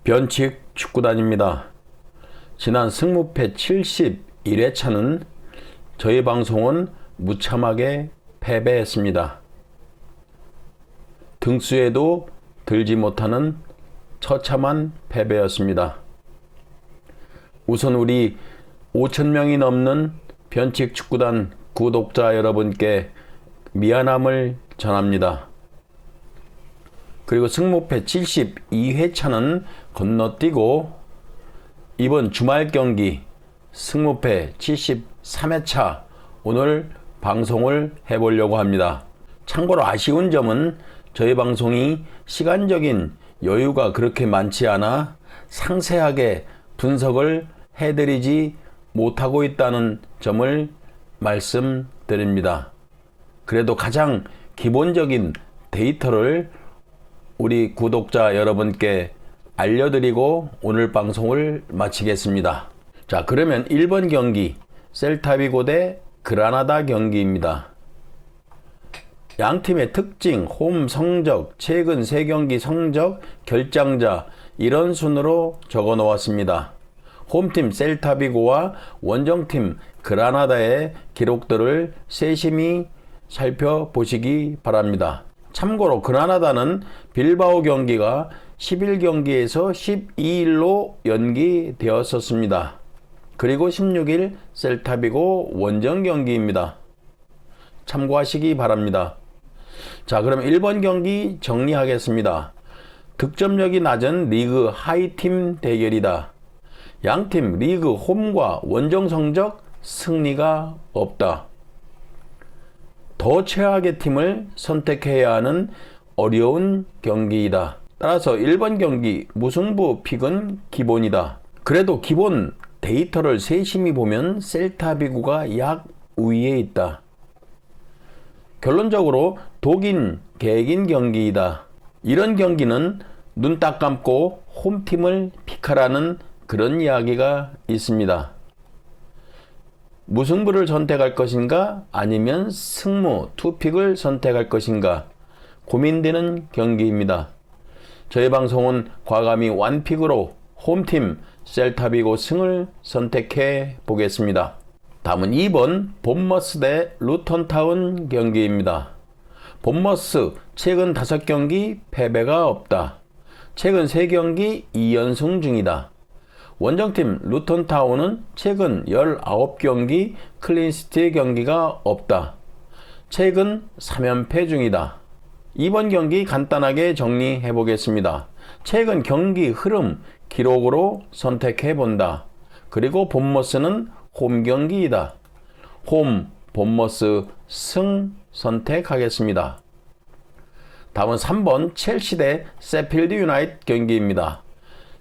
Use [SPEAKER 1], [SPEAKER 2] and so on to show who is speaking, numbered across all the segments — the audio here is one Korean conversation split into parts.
[SPEAKER 1] 변칙 축구단입니다. 지난 승무패 71회차는 저희 방송은 무참하게 패배했습니다. 등수에도 들지 못하는 처참한 패배였습니다. 우선 우리 5,000명이 넘는 변칙 축구단 구독자 여러분께 미안함을 전합니다. 그리고 승무패 72회차는 건너뛰고 이번 주말 경기 승무패 73회차 오늘 방송을 해보려고 합니다. 참고로 아쉬운 점은 저희 방송이 시간적인 여유가 그렇게 많지 않아 상세하게 분석을 해드리지 못하고 있다는 점을 말씀드립니다. 그래도 가장 기본적인 데이터를 우리 구독자 여러분께 알려드리고 오늘 방송을 마치겠습니다. 자, 그러면 1번 경기 셀타비고 대 그라나다 경기입니다. 양팀의 특징, 홈 성적, 최근 3경기 성적, 결장자 이런 순으로 적어 놓았습니다. 홈팀 셀타비고와 원정팀 그라나다의 기록들을 세심히 살펴보시기 바랍니다. 참고로 그라나다는 빌바오 경기가 11경기에서 12일로 연기되었었습니다. 그리고 16일 셀타비고 원정 경기입니다. 참고하시기 바랍니다. 자, 그럼 1번 경기 정리하겠습니다. 득점력이 낮은 리그 하이팀 대결이다. 양팀 리그 홈과 원정 성적 승리가 없다. 더 최악의 팀을 선택해야 하는 어려운 경기이다. 따라서 1번 경기 무승부 픽은 기본이다. 그래도 기본 데이터를 세심히 보면 셀타비고가 약 우위에 있다. 결론적으로 독인 개긴 경기이다. 이런 경기는 눈 딱 감고 홈팀을 픽하라는 그런 이야기가 있습니다. 무승부를 선택할 것인가 아니면 승무 투픽을 선택할 것인가 고민되는 경기입니다. 저희 방송은 과감히 완픽으로 홈팀 셀타비고 승을 선택해 보겠습니다. 다음은 2번 본머스 대 루턴타운 경기입니다. 본머스 최근 5경기 패배가 없다. 최근 3경기 2연승 중이다. 원정팀 루턴타운은 최근 19경기 클린시트 경기가 없다. 최근 3연패 중이다. 이번 경기 간단하게 정리해 보겠습니다. 최근 경기 흐름 기록으로 선택해 본다. 그리고 본머스는 홈 경기이다. 홈 본머스 승 선택하겠습니다. 다음은 3번 첼시 대 세필드 유나이트 경기입니다.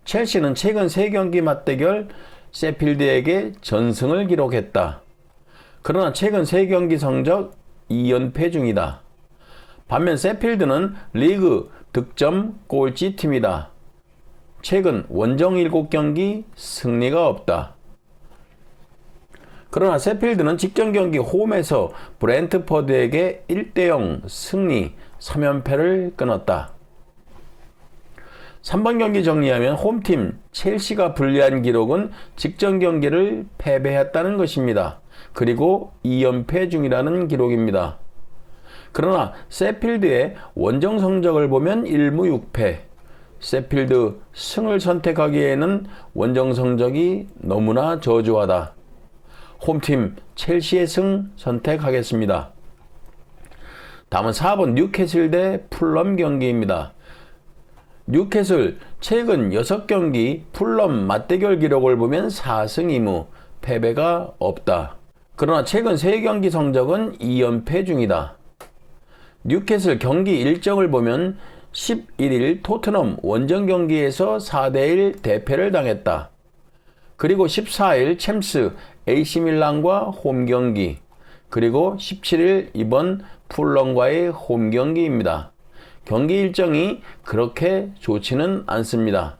[SPEAKER 1] 첼시는 최근 3경기 맞대결 세필드에게 전승을 기록했다. 그러나 최근 3경기 성적 2연패 중이다. 반면 세필드는 리그 득점 꼴찌 팀이다. 최근 원정 7경기 승리가 없다. 그러나 세필드는 직전 경기 홈에서 브렌트퍼드에게 1대0 승리 3연패를 끊었다. 3번 경기 정리하면 홈팀 첼시가 불리한 기록은 직전 경기를 패배했다는 것입니다. 그리고 2연패 중이라는 기록입니다. 그러나 세필드의 원정 성적을 보면 1무 6패. 세필드 승을 선택하기에는 원정 성적이 너무나 저조하다. 홈팀 첼시의 승 선택하겠습니다. 다음은 4번 뉴캐슬 대 풀럼 경기입니다. 뉴캐슬 최근 6경기 풀럼 맞대결 기록을 보면 4승 2무 패배가 없다. 그러나 최근 3경기 성적은 2연패 중이다. 뉴캐슬 경기 일정을 보면 11일 토트넘 원정 경기에서 4대1 대패를 당했다. 그리고 14일 챔스 AC밀란과 홈 경기, 그리고 17일 이번 풀럼과의 홈 경기입니다. 경기 일정이 그렇게 좋지는 않습니다.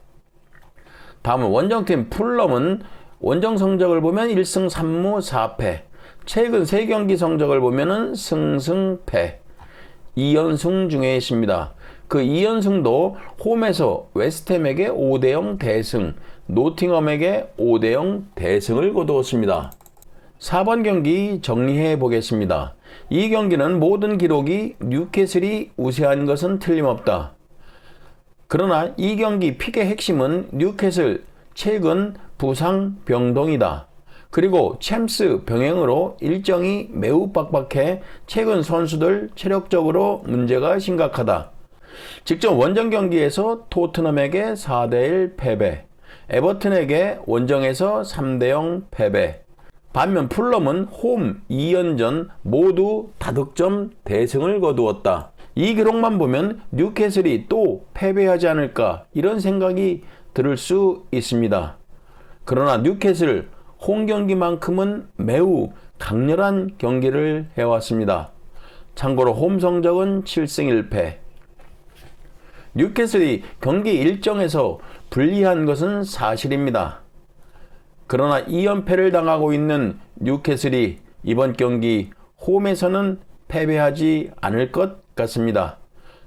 [SPEAKER 1] 다음은 원정팀 풀럼은 원정 성적을 보면 1승 3무 4패, 최근 3경기 성적을 보면 승승패, 2연승 중에 있습니다. 그 2연승도 홈에서 웨스트햄에게 5대0 대승, 노팅엄에게 5대0 대승을 거두었습니다. 4번 경기 정리해 보겠습니다. 이 경기는 모든 기록이 뉴캐슬이 우세한 것은 틀림없다. 그러나 이 경기 픽의 핵심은 뉴캐슬 최근 부상 병동이다. 그리고 챔스 병행으로 일정이 매우 빡빡해 최근 선수들 체력적으로 문제가 심각하다. 직접 원정 경기에서 토트넘에게 4대1 패배, 에버튼에게 원정에서 3대0 패배. 반면 풀럼은 홈 2연전 모두 다득점 대승을 거두었다. 이 기록만 보면 뉴캐슬이 또 패배하지 않을까 이런 생각이 들 수 있습니다. 그러나 뉴캐슬 홈 경기만큼은 매우 강렬한 경기를 해왔습니다. 참고로 홈 성적은 7승 1패. 뉴캐슬이 경기 일정에서 불리한 것은 사실입니다. 그러나 2연패를 당하고 있는 뉴캐슬이 이번 경기 홈에서는 패배하지 않을 것 같습니다.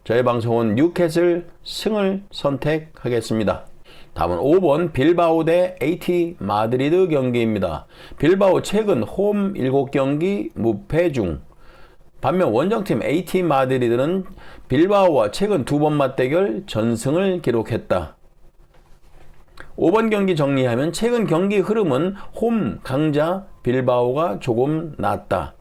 [SPEAKER 1] 저희 방송은 뉴캐슬 승을 선택하겠습니다. 다음은 5번 빌바오 대 AT 마드리드 경기입니다. 빌바오 최근 홈 7경기 무패 중. 반면 원정팀 AT 마드리드는 빌바오와 최근 2번 맞대결 전승을 기록했다. 5번 경기 정리하면 최근 경기 흐름은 홈 강자 빌바오가 조금 낫다.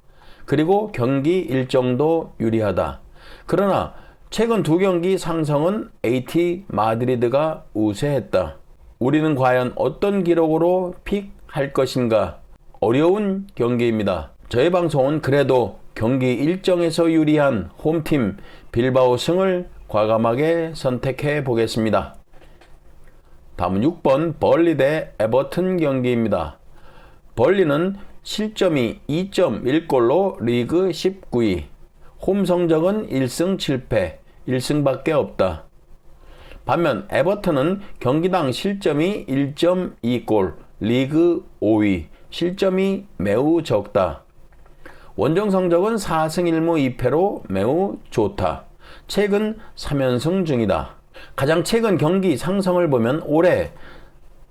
[SPEAKER 1] 그리고 경기 일정도 유리하다. 그러나 최근 2경기 상승은 AT 마드리드가 우세했다. 우리는 과연 어떤 기록으로 픽할 것인가? 어려운 경기입니다. 저희 방송은 그래도 경기 일정에서 유리한 홈팀 빌바오 승을 과감하게 선택해 보겠습니다. 다음은 6번 벌리 대 에버튼 경기입니다. 벌리는 실점이 2.1골로 리그 19위. 홈 성적은 1승 7패, 1승밖에 없다. 반면 에버튼은 경기당 실점이 1.2골, 리그 5위, 실점이 매우 적다. 원정 성적은 4승 1무 2패로 매우 좋다. 최근 3연승 중이다. 가장 최근 경기 상성을 보면 올해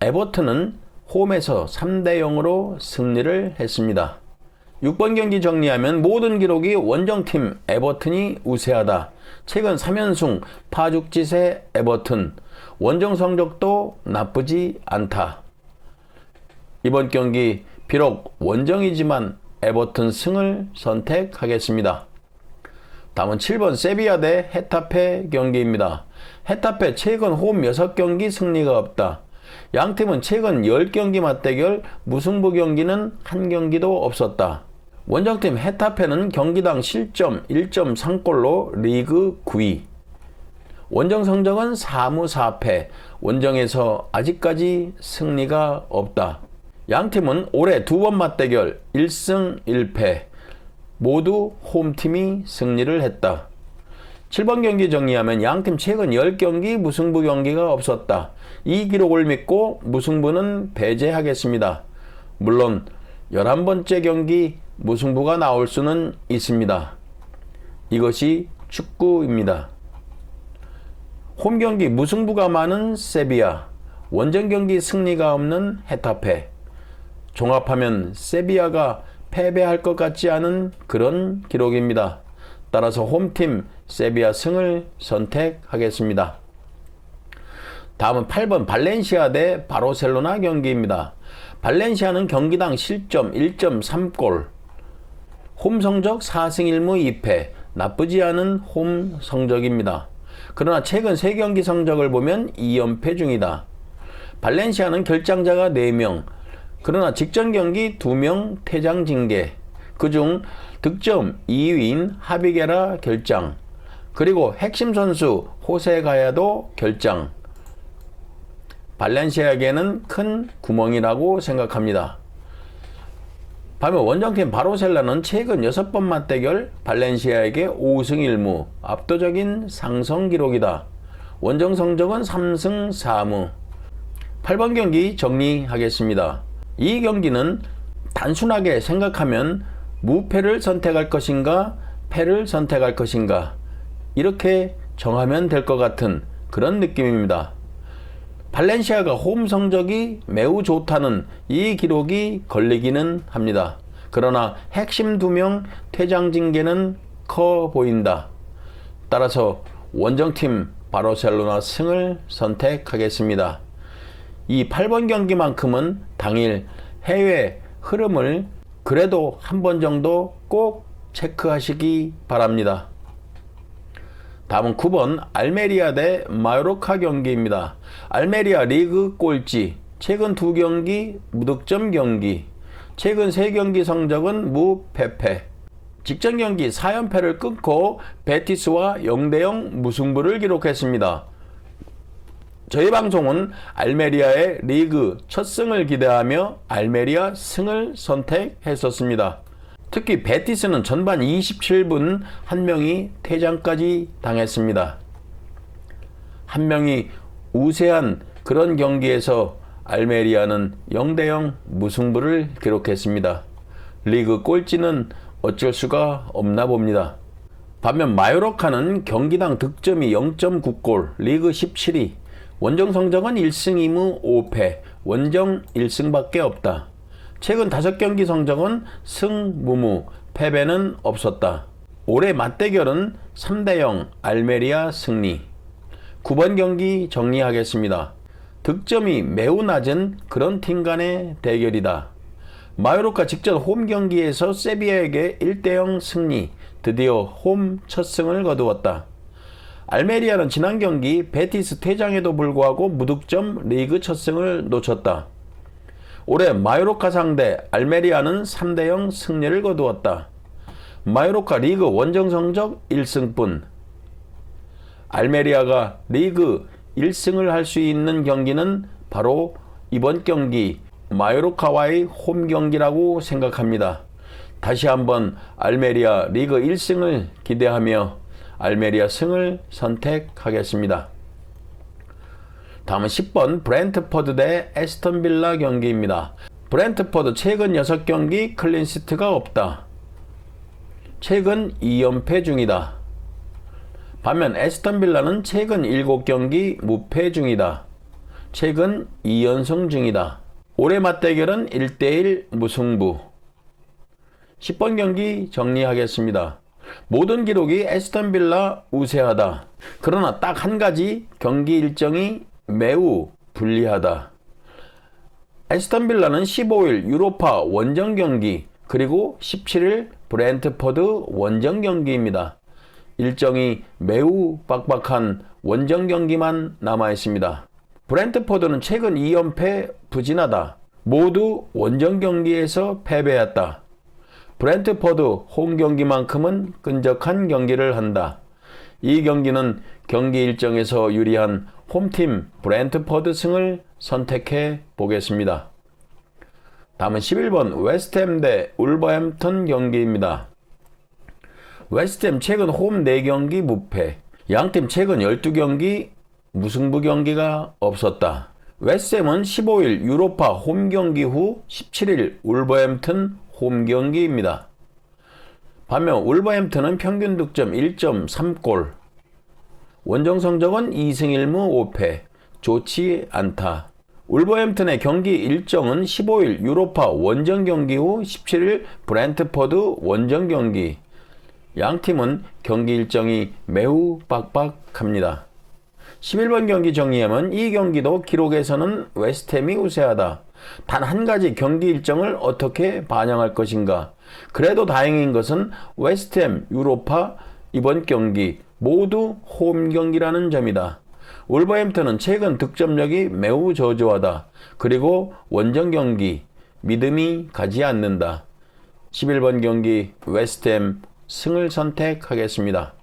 [SPEAKER 1] 에버튼은 홈에서 3대0으로 승리를 했습니다. 6번 경기 정리하면 모든 기록이 원정팀 에버튼이 우세하다. 최근 3연승 파죽지세 에버튼. 원정 성적도 나쁘지 않다. 이번 경기 비록 원정이지만 에버튼 승을 선택하겠습니다. 다음은 7번 세비야 대 헤타페 경기입니다. 헤타페 최근 홈 6경기 승리가 없다. 양팀은 최근 10경기 맞대결 무승부 경기는 한 경기도 없었다. 원정팀 헤타페는 경기당 실점 1.3골로 리그 9위. 원정 성적은 4무 4패. 원정에서 아직까지 승리가 없다. 양팀은 올해 2번 맞대결 1승 1패. 모두 홈팀이 승리를 했다. 7번 경기 정리하면 양팀 최근 10경기 무승부 경기가 없었다. 이 기록을 믿고 무승부는 배제하겠습니다. 물론 11번째 경기 무승부가 나올 수는 있습니다. 이것이 축구입니다. 홈 경기 무승부가 많은 세비야, 원정 경기 승리가 없는 헤타페. 종합하면 세비야가 패배할 것 같지 않은 그런 기록입니다. 따라서 홈팀 세비야 승을 선택하겠습니다. 다음은 8번 발렌시아 대 바르셀로나 경기입니다. 발렌시아는 경기당 실점 1.3골, 홈 성적 4승 1무 2패, 나쁘지 않은 홈 성적입니다. 그러나 최근 3경기 성적을 보면 2연패 중이다. 발렌시아는 결장자가 4명, 그러나 직전 경기 2명 퇴장 징계, 그중 득점 2위인 하비게라 결장, 그리고 핵심 선수 호세 가야도 결장. 발렌시아에게는 큰 구멍이라고 생각합니다. 반면 원정팀 바르셀로나는 최근 6번 맞대결 발렌시아에게 5승 1무, 압도적인 상승 기록이다. 원정 성적은 3승 4무. 8번 경기 정리하겠습니다. 이 경기는 단순하게 생각하면 무패를 선택할 것인가, 패를 선택할 것인가, 이렇게 정하면 될 것 같은 그런 느낌입니다. 발렌시아가 홈 성적이 매우 좋다는 이 기록이 걸리기는 합니다. 그러나 핵심 2명 퇴장 징계는 커 보인다. 따라서 원정팀 바르셀로나 승을 선택하겠습니다. 이 8번 경기만큼은 당일 해외 흐름을 그래도 한 번 정도 꼭 체크하시기 바랍니다. 다음은 9번 알메리아 대 마요르카 경기입니다. 알메리아 리그 꼴찌, 최근 2경기 무득점 경기, 최근 3경기 성적은 무패패. 직전 경기 4연패를 끊고 베티스와 0대0 무승부를 기록했습니다. 저희 방송은 알메리아의 리그 첫 승을 기대하며 알메리아 승을 선택했었습니다. 특히 베티스는 전반 27분 한 명이 퇴장까지 당했습니다. 한 명이 우세한 그런 경기에서 알메리아는 0대0 무승부를 기록했습니다. 리그 꼴찌는 어쩔 수가 없나 봅니다. 반면 마요르카는 경기당 득점이 0.9골, 리그 17위, 원정 성적은 1승 2무 5패, 원정 1승밖에 없다. 최근 5경기 성적은 승, 무무, 패배는 없었다. 올해 맞대결은 3대0 알메리아 승리. 9번 경기 정리하겠습니다. 득점이 매우 낮은 그런 팀 간의 대결이다. 마요르카 직전 홈 경기에서 세비야에게 1대0 승리, 드디어 홈 첫 승을 거두었다. 알메리아는 지난 경기 베티스 퇴장에도 불구하고 무득점 리그 첫 승을 놓쳤다. 올해 마요르카 상대 알메리아는 3대0 승리를 거두었다. 마요르카 리그 원정 성적 1승뿐. 알메리아가 리그 1승을 할 수 있는 경기는 바로 이번 경기 마요르카와의 홈 경기라고 생각합니다. 다시 한번 알메리아 리그 1승을 기대하며 알메리아 승을 선택하겠습니다. 다음은 10번 브렌트퍼드 대 에스턴 빌라 경기입니다. 브렌트퍼드 최근 6경기 클린시트가 없다. 최근 2연패 중이다. 반면 에스턴 빌라는 최근 7경기 무패 중이다. 최근 2연승 중이다. 올해 맞대결은 1대1 무승부. 10번 경기 정리하겠습니다. 모든 기록이 에스턴 빌라 우세하다. 그러나 딱 한 가지 경기 일정이 매우 불리하다. 에스턴 빌라는 15일 유로파 원정 경기 그리고 17일 브렌트퍼드 원정 경기입니다. 일정이 매우 빡빡한 원정 경기만 남아 있습니다. 브렌트퍼드는 최근 2연패 부진하다. 모두 원정 경기에서 패배했다. 브렌트퍼드 홈 경기만큼은 끈적한 경기를 한다. 이 경기는 경기 일정에서 유리한 홈팀 브렌트퍼드 승을 선택해 보겠습니다. 다음은 11번 웨스트햄 대 울버햄턴 경기입니다. 웨스트햄 최근 홈 4경기 무패, 양팀 최근 12경기 무승부 경기가 없었다. 웨스트햄은 15일 유로파 홈 경기 후 17일 울버햄튼 홈 경기입니다. 반면 울버햄튼은 평균 득점 1.3골, 원정 성적은 2승 1무 5패, 좋지 않다. 울버햄튼의 경기 일정은 15일 유로파 원정 경기 후 17일 브렌트퍼드 원정 경기. 양팀은 경기 일정이 매우 빡빡합니다. 11번 경기 정리하면 이 경기도 기록에서는 웨스트햄이 우세하다. 단 한 가지 경기 일정을 어떻게 반영할 것인가. 그래도 다행인 것은 웨스트햄, 유로파 이번 경기 모두 홈 경기라는 점이다. 울버햄튼은 최근 득점력이 매우 저조하다. 그리고 원정 경기 믿음이 가지 않는다. 11번 경기 웨스트햄 승을 선택하겠습니다.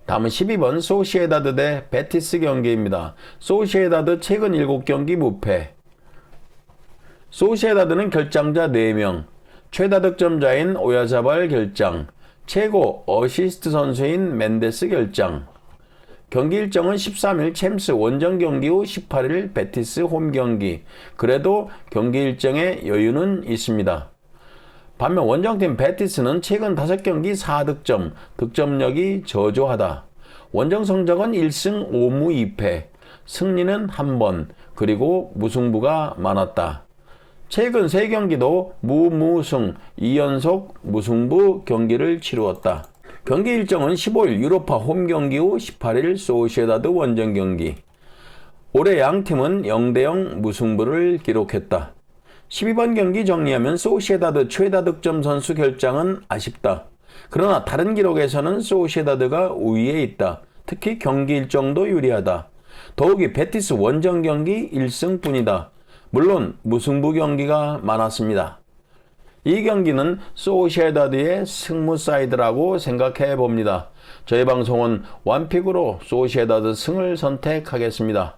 [SPEAKER 1] 다음은 12번 소시에다드 대 베티스 경기입니다. 소시에다드 최근 7경기 무패. 소시에다드는 결장자 4명, 최다 득점자인 오야자발 결장, 최고 어시스트 선수인 멘데스 결장. 경기 일정은 13일 챔스 원정 경기 후 18일 베티스 홈 경기. 그래도 경기 일정에 여유는 있습니다. 반면 원정팀 베티스는 최근 5경기 4득점, 득점력이 저조하다. 원정 성적은 1승 5무 2패, 승리는 1번, 그리고 무승부가 많았다. 최근 3경기도 무무승 2연속 무승부 경기를 치루었다. 경기 일정은 15일 유로파 홈 경기 후 18일 소시에다드 원정 경기. 올해 양팀은 0대0 무승부를 기록했다. 12번 경기 정리하면 소시에다드 최다 득점 선수 결장은 아쉽다. 그러나 다른 기록에서는 소시에다드가 우위에 있다. 특히 경기 일정도 유리하다. 더욱이 베티스 원정 경기 1승뿐이다. 물론 무승부 경기가 많았습니다. 이 경기는 소시에다드의 승무 사이드라고 생각해 봅니다. 저희 방송은 원픽으로 소시에다드 승을 선택하겠습니다.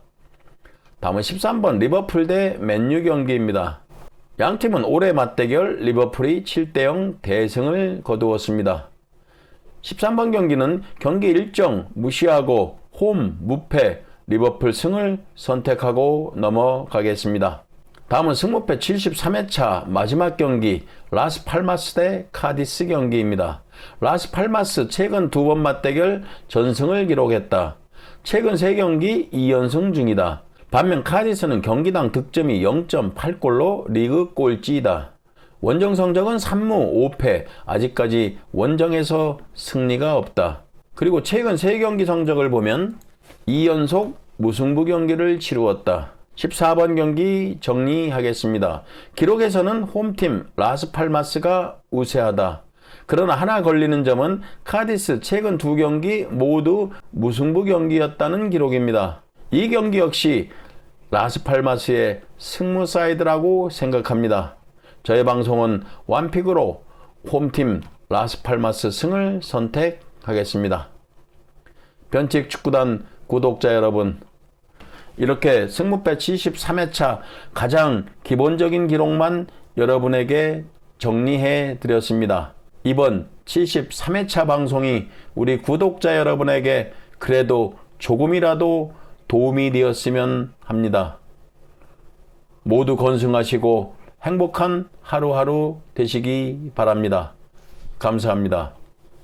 [SPEAKER 1] 다음은 13번 리버풀 대 맨유 경기입니다. 양팀은 올해 맞대결 리버풀이 7대0 대승을 거두었습니다. 13번 경기는 경기 일정 무시하고 홈 무패 리버풀 승을 선택하고 넘어가겠습니다. 다음은 승무패 73회차 마지막 경기 라스팔마스 대 카디스 경기입니다. 라스팔마스 최근 2번 맞대결 전승을 기록했다. 최근 3경기 2연승 중이다. 반면 카디스는 경기당 득점이 0.8골로 리그 꼴찌이다. 원정 성적은 3무 5패, 아직까지 원정에서 승리가 없다. 그리고 최근 3경기 성적을 보면 2연속 무승부 경기를 치루었다. 14번 경기 정리하겠습니다. 기록에서는 홈팀 라스팔마스가 우세하다. 그러나 하나 걸리는 점은 카디스 최근 2경기 모두 무승부 경기였다는 기록입니다. 이 경기 역시 라스팔마스의 승무 사이드라고 생각합니다. 저의 방송은 원픽으로 홈팀 라스팔마스 승을 선택하겠습니다. 변칙 축구단 구독자 여러분, 이렇게 승무패 73회차 가장 기본적인 기록만 여러분에게 정리해 드렸습니다. 이번 73회차 방송이 우리 구독자 여러분에게 그래도 조금이라도 도움이 되었으면 합니다. 모두 건승하시고 행복한 하루하루 되시기 바랍니다. 감사합니다.